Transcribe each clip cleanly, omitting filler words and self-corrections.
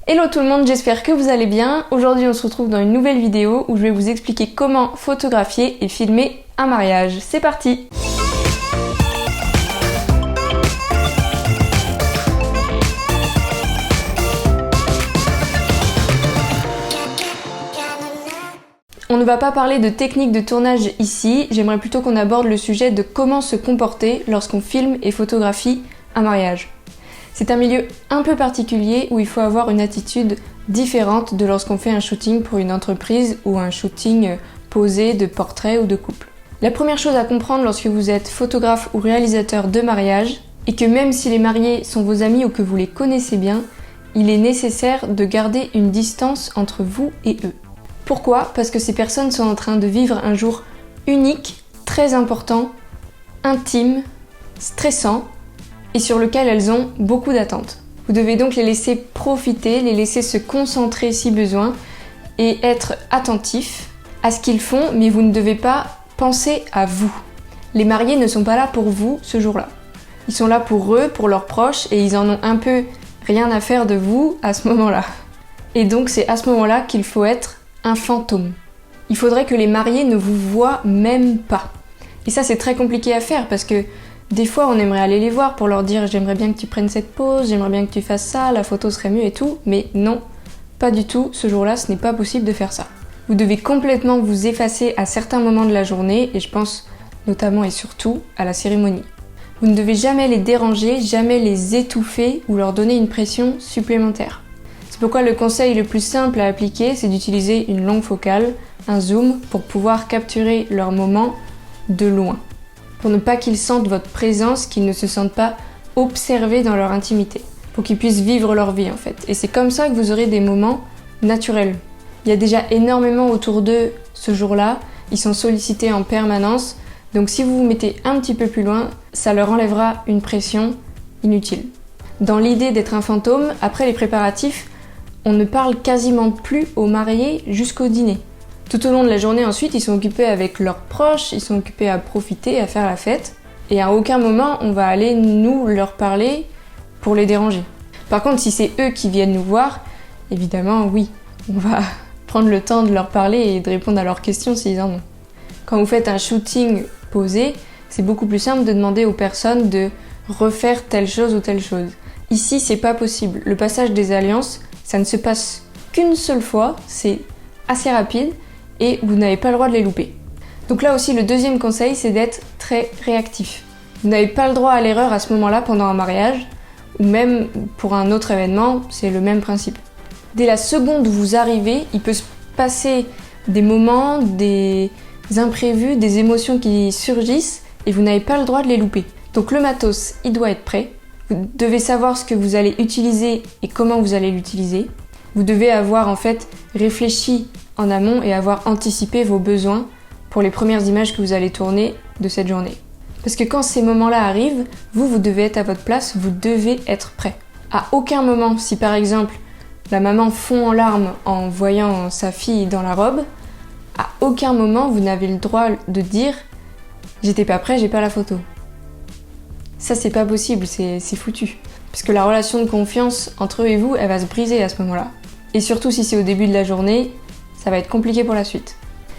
Hello tout le monde, j'espère que vous allez bien. Aujourd'hui on se retrouve dans une nouvelle vidéo où je vais vous expliquer comment photographier et filmer un mariage. C'est parti! On ne va pas parler de technique de tournage ici, j'aimerais plutôt qu'on aborde le sujet de comment se comporter lorsqu'on filme et photographie un mariage. C'est un milieu un peu particulier où il faut avoir une attitude différente de lorsqu'on fait un shooting pour une entreprise ou un shooting posé de portrait ou de couple. La première chose à comprendre lorsque vous êtes photographe ou réalisateur de mariage est que même si les mariés sont vos amis ou que vous les connaissez bien, il est nécessaire de garder une distance entre vous et eux. Pourquoi ? Parce que ces personnes sont en train de vivre un jour unique, très important, intime, stressant, et sur lequel elles ont beaucoup d'attentes. Vous devez donc les laisser profiter, les laisser se concentrer si besoin et être attentif à ce qu'ils font, mais vous ne devez pas penser à vous. Les mariés ne sont pas là pour vous ce jour-là. Ils sont là pour eux, pour leurs proches, et ils en ont un peu rien à faire de vous à ce moment-là. Et donc c'est à ce moment-là qu'il faut être un fantôme. Il faudrait que les mariés ne vous voient même pas. Et ça c'est très compliqué à faire parce que des fois, on aimerait aller les voir pour leur dire « j'aimerais bien que tu prennes cette pose, j'aimerais bien que tu fasses ça, la photo serait mieux et tout », mais non, pas du tout, ce jour-là, ce n'est pas possible de faire ça. Vous devez complètement vous effacer à certains moments de la journée, et je pense notamment et surtout à la cérémonie. Vous ne devez jamais les déranger, jamais les étouffer ou leur donner une pression supplémentaire. C'est pourquoi le conseil le plus simple à appliquer, c'est d'utiliser une longue focale, un zoom, pour pouvoir capturer leur moment de loin. Pour ne pas qu'ils sentent votre présence, qu'ils ne se sentent pas observés dans leur intimité, pour qu'ils puissent vivre leur vie en fait. Et c'est comme ça que vous aurez des moments naturels. Il y a déjà énormément autour d'eux ce jour-là, ils sont sollicités en permanence, donc si vous vous mettez un petit peu plus loin, ça leur enlèvera une pression inutile. Dans l'idée d'être un fantôme, après les préparatifs, on ne parle quasiment plus aux mariés jusqu'au dîner. Tout au long de la journée ensuite, ils sont occupés avec leurs proches, ils sont occupés à profiter, à faire la fête. Et à aucun moment, on va aller nous leur parler pour les déranger. Par contre, si c'est eux qui viennent nous voir, évidemment, oui, on va prendre le temps de leur parler et de répondre à leurs questions s'ils en ont. Quand vous faites un shooting posé, c'est beaucoup plus simple de demander aux personnes de refaire telle chose ou telle chose. Ici, c'est pas possible. Le passage des alliances, ça ne se passe qu'une seule fois, c'est assez rapide. Et vous n'avez pas le droit de les louper. Donc là aussi, le deuxième conseil, c'est d'être très réactif. Vous n'avez pas le droit à l'erreur à ce moment-là pendant un mariage, ou même pour un autre événement, c'est le même principe. Dès la seconde où vous arrivez, il peut se passer des moments, des imprévus, des émotions qui surgissent, et vous n'avez pas le droit de les louper. Donc le matos, il doit être prêt. Vous devez savoir ce que vous allez utiliser et comment vous allez l'utiliser. Vous devez avoir en fait réfléchi en amont et avoir anticipé vos besoins pour les premières images que vous allez tourner de cette journée. Parce que quand ces moments-là arrivent, vous devez être à votre place, vous devez être prêt. À aucun moment, si par exemple la maman fond en larmes en voyant sa fille dans la robe, à aucun moment vous n'avez le droit de dire « j'étais pas prêt, j'ai pas la photo ». Ça c'est pas possible, c'est foutu. Parce que la relation de confiance entre eux et vous, elle va se briser à ce moment-là. Et surtout si c'est au début de la journée, ça va être compliqué pour la suite.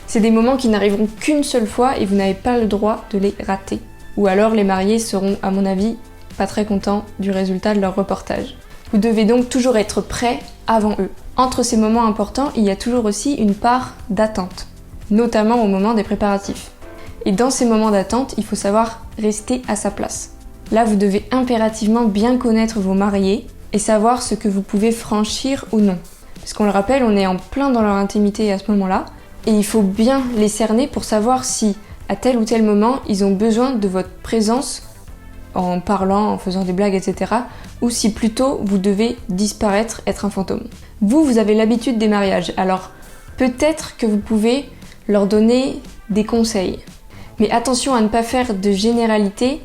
C'est des moments qui n'arriveront qu'une seule fois et vous n'avez pas le droit de les rater. Ou alors les mariés seront, à mon avis, pas très contents du résultat de leur reportage. Vous devez donc toujours être prêt avant eux. Entre ces moments importants, il y a toujours aussi une part d'attente, notamment au moment des préparatifs. Et dans ces moments d'attente, il faut savoir rester à sa place. Là, vous devez impérativement bien connaître vos mariés et savoir ce que vous pouvez franchir ou non. Parce qu'on le rappelle, on est en plein dans leur intimité à ce moment-là, et il faut bien les cerner pour savoir si, à tel ou tel moment, ils ont besoin de votre présence en parlant, en faisant des blagues, etc. Ou si plutôt vous devez disparaître, être un fantôme. Vous avez l'habitude des mariages, alors peut-être que vous pouvez leur donner des conseils. Mais attention à ne pas faire de généralité,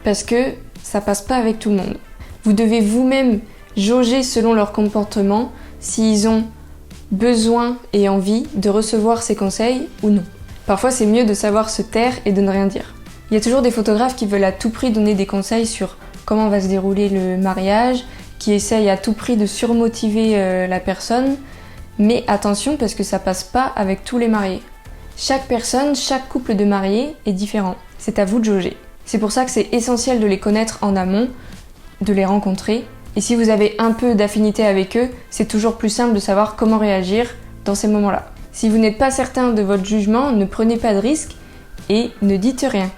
parce que ça passe pas avec tout le monde. Vous devez vous-même jauger selon leur comportement, s'ils ont besoin et envie de recevoir ces conseils ou non. Parfois c'est mieux de savoir se taire et de ne rien dire. Il y a toujours des photographes qui veulent à tout prix donner des conseils sur comment va se dérouler le mariage qui essayent à tout prix de surmotiver la personne, mais attention parce que ça passe pas avec tous les mariés. Chaque personne, chaque couple de mariés est différent. C'est à vous de jauger. C'est pour ça que c'est essentiel de les connaître en amont, de les rencontrer. Et si vous avez un peu d'affinité avec eux, c'est toujours plus simple de savoir comment réagir dans ces moments-là. Si vous n'êtes pas certain de votre jugement, ne prenez pas de risques et ne dites rien.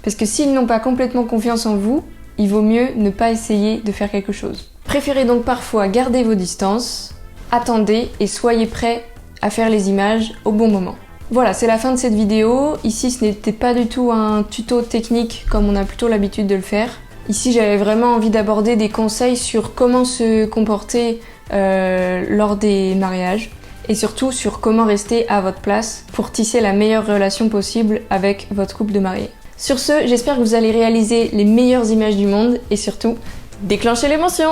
Parce que s'ils n'ont pas complètement confiance en vous, il vaut mieux ne pas essayer de faire quelque chose. Préférez donc parfois garder vos distances, attendez et soyez prêts à faire les images au bon moment. Voilà, c'est la fin de cette vidéo. Ici, ce n'était pas du tout un tuto technique comme on a plutôt l'habitude de le faire. Ici, j'avais vraiment envie d'aborder des conseils sur comment se comporter lors des mariages et surtout sur comment rester à votre place pour tisser la meilleure relation possible avec votre couple de mariés. Sur ce, j'espère que vous allez réaliser les meilleures images du monde et surtout, déclenchez l'émotion!